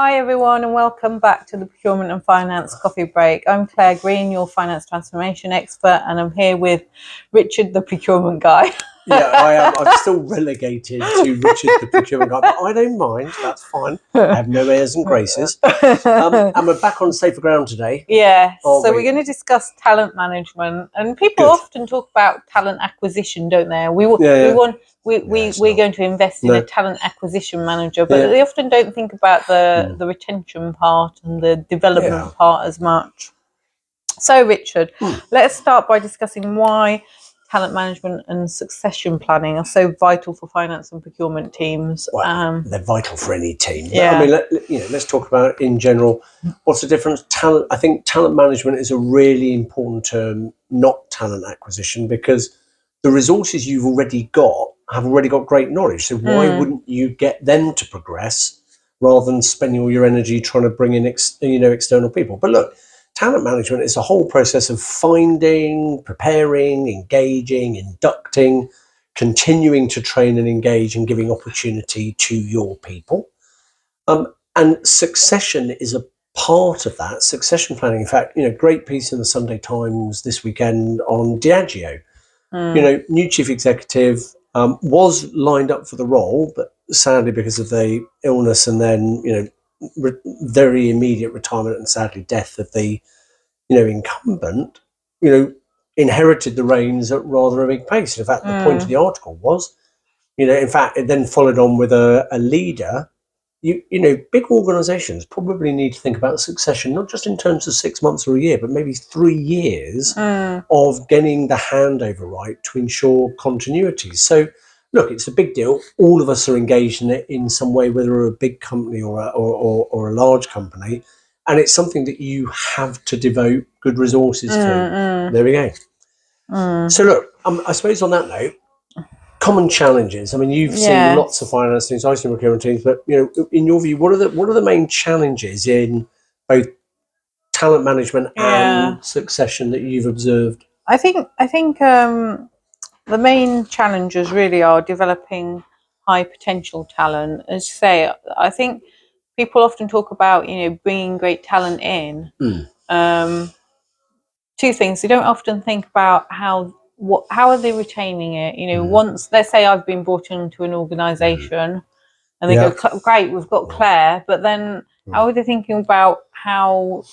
Hi everyone and welcome back to the Procurement and Finance Coffee Break. I'm Claire Green, your finance transformation expert, and I'm here with Richard, the procurement guy. Yeah, I am. I'm still relegated to Richard, the procurement guy, but I don't mind. That's fine. I have no airs and graces. And we're back on safer ground today. Yeah, so we're going to discuss talent management, and people often talk about talent acquisition, don't they? We're going to invest in a talent acquisition manager, but they often don't think about the retention part and the development part as much. So, Richard, let's start by discussing why talent management and succession planning are so vital for finance and procurement teams. Well, they're vital for any team. Yeah. But, I mean, let's talk about in general. What's the difference? I think talent management is a really important term, not talent acquisition, because the resources you've already got have already got great knowledge. So why wouldn't you get them to progress rather than spending all your energy trying to bring in external people? But look, talent management is a whole process of finding, preparing, engaging, inducting, continuing to train and engage, and giving opportunity to your people. And succession is a part of that. Succession planning, in fact, great piece in the Sunday Times this weekend on Diageo. New chief executive was lined up for the role, but sadly because of the illness and then very immediate retirement and sadly death of the incumbent, inherited the reins at rather a big pace. In fact, the point of the article was, in fact, it then followed on with a leader. Big organisations probably need to think about succession, not just in terms of 6 months or a year, but maybe 3 years of getting the handover right to ensure continuity. So, look, it's a big deal. All of us are engaged in it in some way, whether we're a big company or a large company. And it's something that you have to devote good resources to. There we go. So look, I suppose on that note, common challenges. I mean, you've seen lots of finance teams, I've seen procurement teams, but in your view, what are the main challenges in both talent management and succession that you've observed? I think the main challenges really are developing high potential talent. As you say, I think people often talk about bringing great talent in. Two things: they don't often think about how are they retaining it. Once, let's say I've been brought into an organisation and they go, great, we've got Claire, but then how are they thinking about how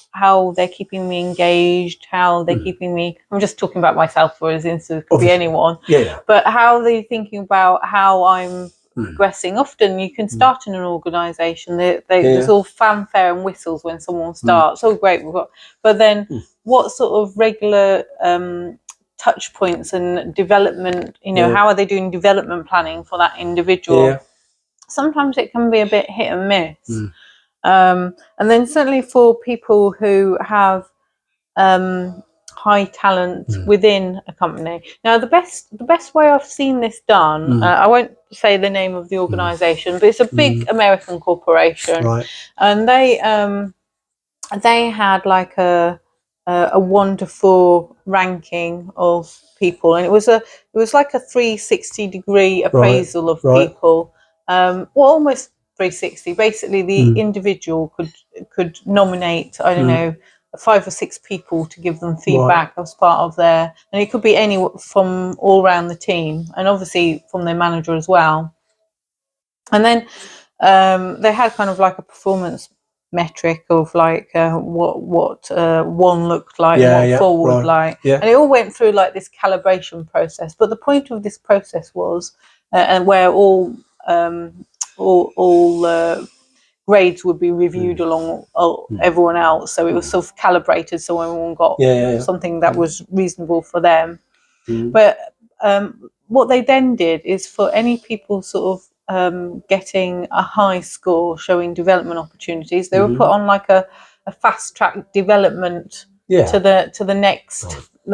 they're keeping me engaged, how they're keeping me, I'm just talking about myself, for instance, it could be anyone, but how are they thinking about how I'm progressing? Often you can start in an organisation, there's all fanfare and whistles when someone starts. Oh great, but then what sort of regular touch points and development, how are they doing development planning for that individual? Sometimes it can be a bit hit and miss. And then certainly for people who have high talent within a company. Now, the best way I've seen this done, I won't say the name of the organisation, but it's a big American corporation, and they had like a 1 to 4 ranking of people, and it was like a 360-degree appraisal of people. Almost 360. Basically, the individual could nominate, I don't know, 5 or 6 people to give them feedback as part of their, and it could be any from all around the team, and obviously from their manager as well. And then they had kind of like a performance metric of like what 1 looked like, what 4 would like, and it all went through like this calibration process. But the point of this process was, and where all grades would be reviewed along everyone else, so it was sort of calibrated so everyone got something that was reasonable for them. But what they then did is, for any people sort of getting a high score showing development opportunities, they were put on like a fast track development to the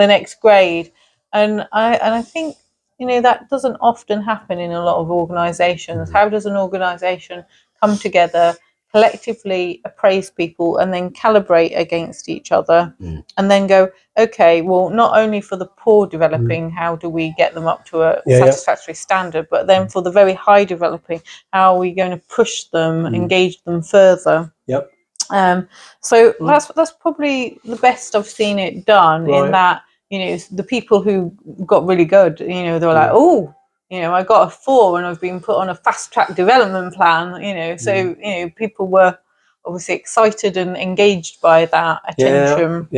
next grade. And I think that doesn't often happen in a lot of organizations. How does an organization come together, collectively appraise people and then calibrate against each other, and then go, okay, well, not only for the poor developing, how do we get them up to a satisfactory standard, but then for the very high developing, how are we going to push them, engage them further? So that's probably the best I've seen it done, in that, the people who got really good, they were like, oh, I got a 4 and I've been put on a fast track development plan, so people were obviously excited and engaged by that attention.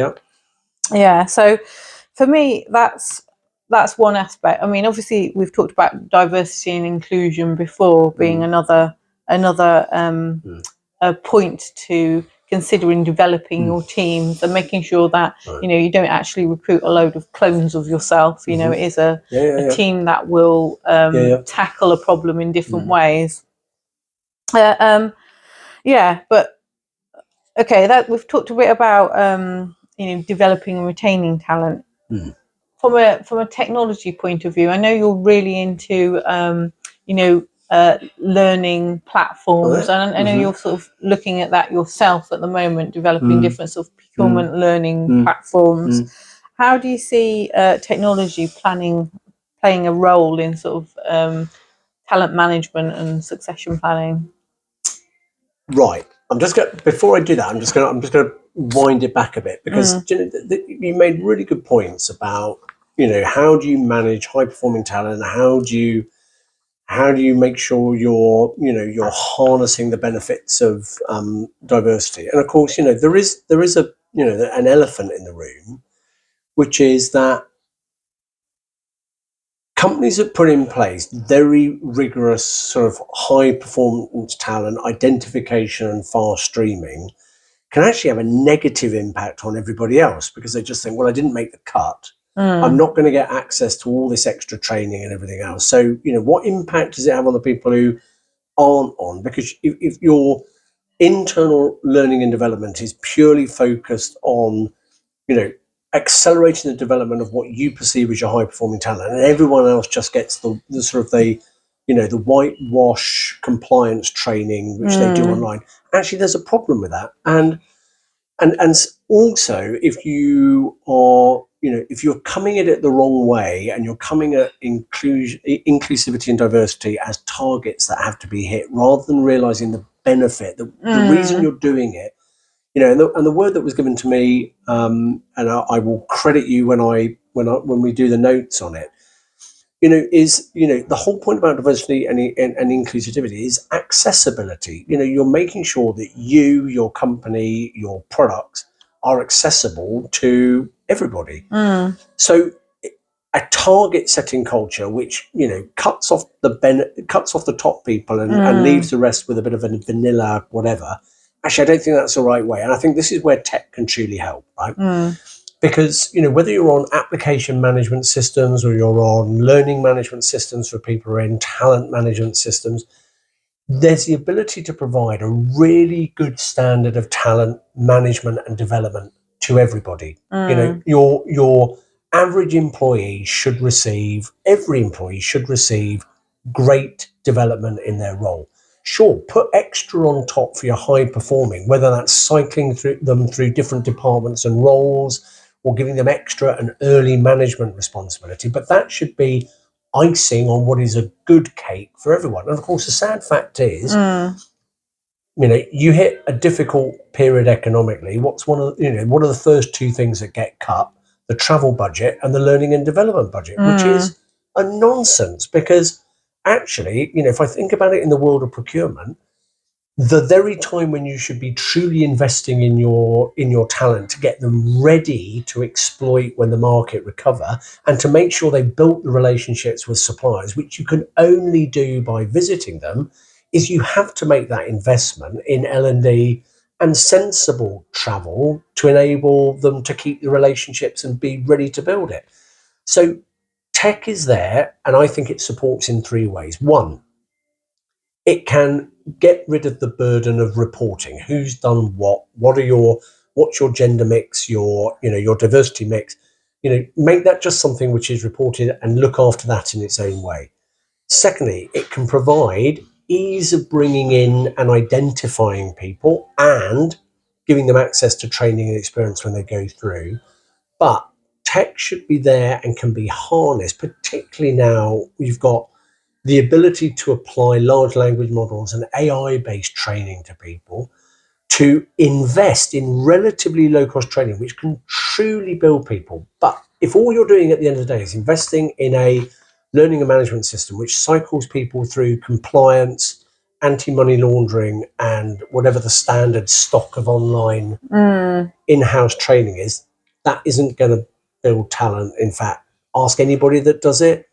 So for me, that's one aspect. I mean, obviously we've talked about diversity and inclusion before being another a point to consider in developing your teams, and making sure that you don't actually recruit a load of clones of yourself. It is a team that will tackle a problem in different ways. But okay, that we've talked a bit about developing and retaining talent. From a technology point of view, I know you're really into learning platforms, and I know you're sort of looking at that yourself at the moment, developing different sort of procurement learning platforms. How do you see technology playing a role in sort of talent management and succession planning? Right. Before I do that, I'm just going to wind it back a bit, because you made really good points about how do you manage high performing talent, and how do you make sure you're harnessing the benefits of diversity. And of course, there is a an elephant in the room, which is that companies that put in place very rigorous sort of high performance talent identification and fast streaming can actually have a negative impact on everybody else, because they just think, well, I didn't make the cut. I'm not going to get access to all this extra training and everything else. So, what impact does it have on the people who aren't on? Because if your internal learning and development is purely focused on, accelerating the development of what you perceive as your high performing talent, and everyone else just gets the sort of the whitewash compliance training which they do online, actually there's a problem with that. And also, if you are, if you're coming at it the wrong way, and you're coming at inclusivity and diversity as targets that have to be hit, rather than realizing the benefit, the reason you're doing it, and the word that was given to me, and I will credit you when we do the notes on it, is the whole point about diversity and inclusivity is accessibility. You're making sure that your company, your products are accessible to everybody. So a target setting culture which cuts off the top people and leaves the rest with a bit of a vanilla whatever. Actually, I don't think that's the right way, and I think this is where tech can truly help, right? Because whether you're on application management systems, or you're on learning management systems for people who are in talent management systems, there's the ability to provide a really good standard of talent management and development to everybody. Your average employee should receive, every employee should receive great development in their role. Sure, put extra on top for your high performing, whether that's cycling through different departments and roles, or giving them extra and early management responsibility, but that should be icing on what is a good cake for everyone. And of course, the sad fact is, you hit a difficult period economically. What are the first two things that get cut? The travel budget and the learning and development budget, which is a nonsense, because actually, if I think about it in the world of procurement, the very time when you should be truly investing in your talent to get them ready to exploit when the market recover, and to make sure they built the relationships with suppliers, which you can only do by visiting them, is you have to make that investment in L&D and sensible travel to enable them to keep the relationships and be ready to build it. So tech is there, and I think it supports in three ways. One, it can get rid of the burden of reporting. Who's done what? What's your gender mix? Your diversity mix. Make that just something which is reported, and look after that in its own way. Secondly, it can provide ease of bringing in and identifying people and giving them access to training and experience when they go through. But tech should be there and can be harnessed, particularly now we've got the ability to apply large language models and AI-based training to people, to invest in relatively low-cost training, which can truly build people. But if all you're doing at the end of the day is investing in a learning and management system which cycles people through compliance, anti-money laundering, and whatever the standard stock of online in-house training is, that isn't going to build talent. In fact, ask anybody that does it,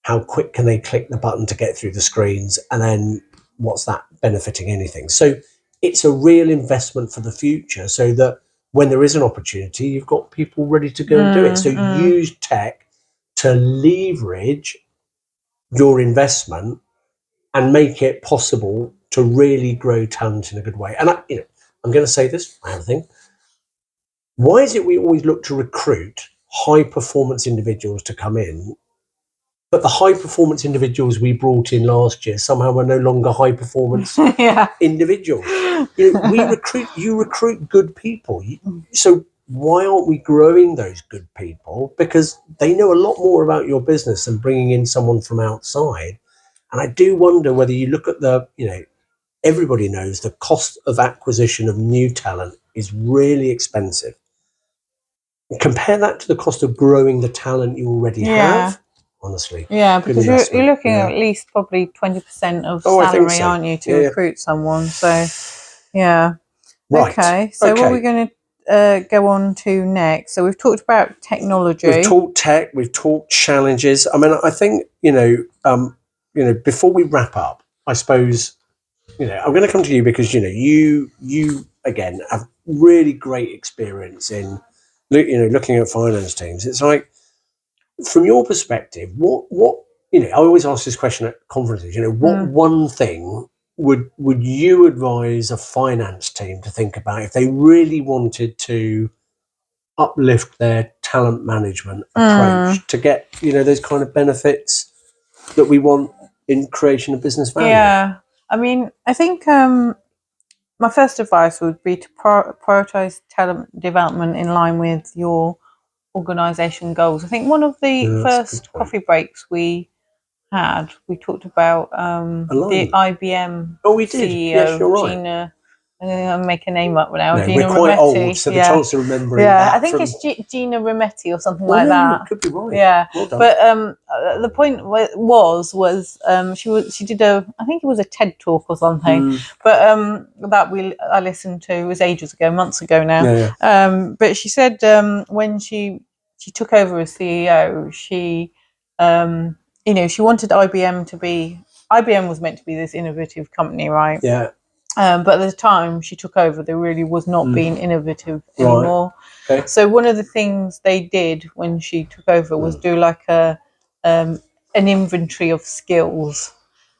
how quick can they click the button to get through the screens, and then what's that benefiting anything? So it's a real investment for the future, so that when there is an opportunity, you've got people ready to go and do it. So use tech to leverage your investment and make it possible to really grow talent in a good way. And I'm going to say this, I have a thing. Why is it we always look to recruit high performance individuals to come in, but the high performance individuals we brought in last year somehow are no longer high performance individuals? You recruit good people. So why aren't we growing those good people? Because they know a lot more about your business than bringing in someone from outside. And I do wonder whether you look at everybody knows the cost of acquisition of new talent is really expensive. Compare that to the cost of growing the talent you already have. Honestly, because you're looking at least probably 20% of salary, so. Aren't you, to recruit someone? So, right. Okay. So, what are we going to go on to next? So, we've talked about technology. We've talked tech. We've talked challenges. I mean, I think before we wrap up, I suppose I'm going to come to you because you again have really great experience in looking at finance teams. It's like, from your perspective, what I always ask this question at conferences. What one thing would you advise a finance team to think about if they really wanted to uplift their talent management approach to get those kind of benefits that we want in creation of business value? Yeah, I mean, I think my first advice would be to prioritize talent development in line with your organisation goals. I think one of the first coffee breaks we talked about the IBM CEO, yes, you're right. Gina. I'm going to make a name up now. No, Gina we're quite Rometty. old, so the chance of remembering I think it's Gina Rometty or something like that. Could be right. Yeah, well done. But the point was she did I think it was a TED talk or something, but I listened to, it was ages ago, months ago now. But she said when she took over as CEO, she she wanted IBM was meant to be this innovative company, right? Yeah. But at the time she took over, there really was not being innovative anymore. Right. Okay. So one of the things they did when she took over was do like an inventory of skills.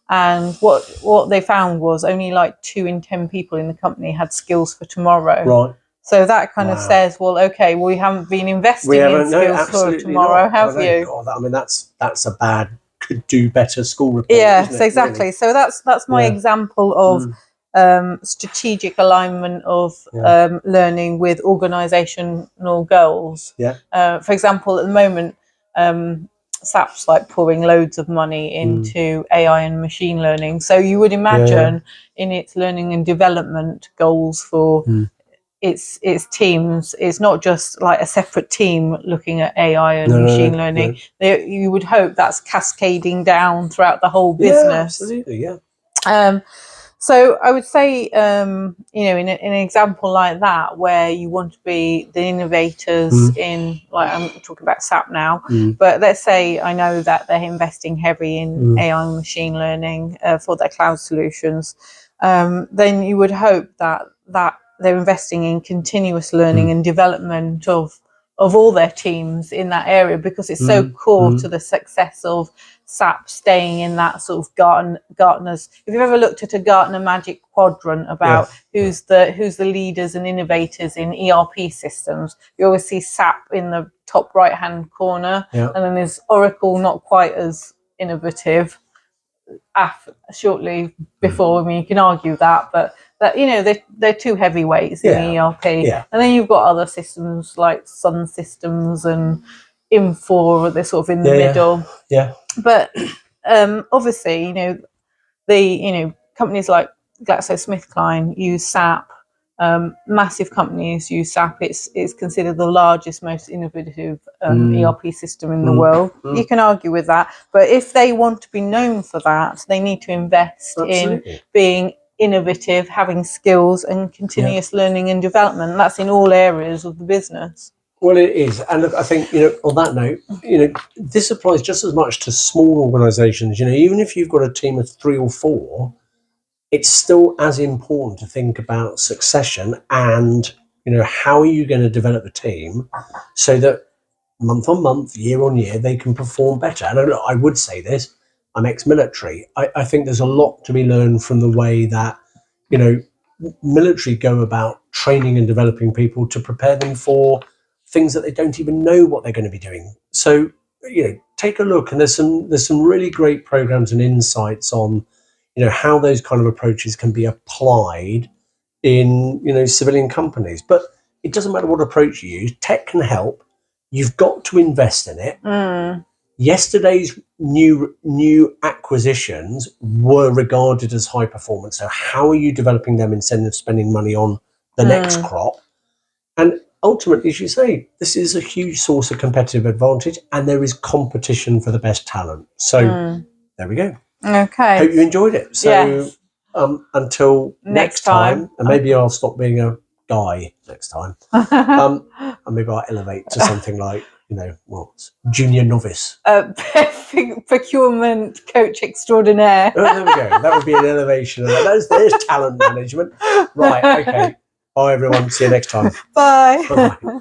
And what they found was only like 2 in 10 people in the company had skills for tomorrow. Right. So that kind of says, well, okay, we haven't been investing in skills for tomorrow, have you? God, I mean, that's a bad could do better school report. Yes, isn't it, exactly. Really? So that's my example of strategic alignment of learning with organisational goals. Yeah. For example, at the moment, SAP's like pouring loads of money into AI and machine learning. So you would imagine in its learning and development goals for its teams, it's not just like a separate team looking at AI and machine learning. You would hope that's cascading down throughout the whole business. Yeah, absolutely, yeah. So I would say, in an example like that, where you want to be the innovators in, like I'm talking about SAP now, but let's say I know that they're investing heavy in AI and machine learning for their cloud solutions, then you would hope that they're investing in continuous learning and development of all their teams in that area, because it's so core to the success of SAP staying in that sort of Gartner's. If you've ever looked at a Gartner Magic Quadrant about who's the leaders and innovators in ERP systems, you always see SAP in the top right hand corner, and then there's Oracle, not quite as innovative. shortly before. I mean, you can argue that, but they're two heavyweights in the ERP. Yeah. And then you've got other systems like Sun Systems and Infor. They're sort of in the middle. Yeah. But obviously, the companies like GlaxoSmithKline use SAP. Massive companies use SAP. It's considered the largest, most innovative ERP system in the world. You can argue with that, but if they want to be known for that, they need to invest in being innovative, having skills, and continuous learning and development. That's in all areas of the business. Well, it is, and I think on that note, this applies just as much to small organisations. Even if you've got a team of 3 or 4. It's still as important to think about succession and, how are you going to develop a team so that month on month, year on year, they can perform better. And I would say this, I'm ex-military. I think there's a lot to be learned from the way that, military go about training and developing people to prepare them for things that they don't even know what they're going to be doing. So, take a look, and there's some really great programs and insights on how those kind of approaches can be applied in, civilian companies. But it doesn't matter what approach you use, tech can help. You've got to invest in it. Yesterday's new acquisitions were regarded as high performance. So how are you developing them instead of spending money on the next crop? And ultimately, as you say, this is a huge source of competitive advantage, and there is competition for the best talent. So there we go. Okay. Hope you enjoyed it. So until next time, and maybe I'll stop being a guy next time. And maybe I'll elevate to something like, junior novice. Procurement coach extraordinaire. Oh, there we go. That would be an elevation. There's talent management. Right, okay. Bye, everyone. See you next time. Bye. Bye.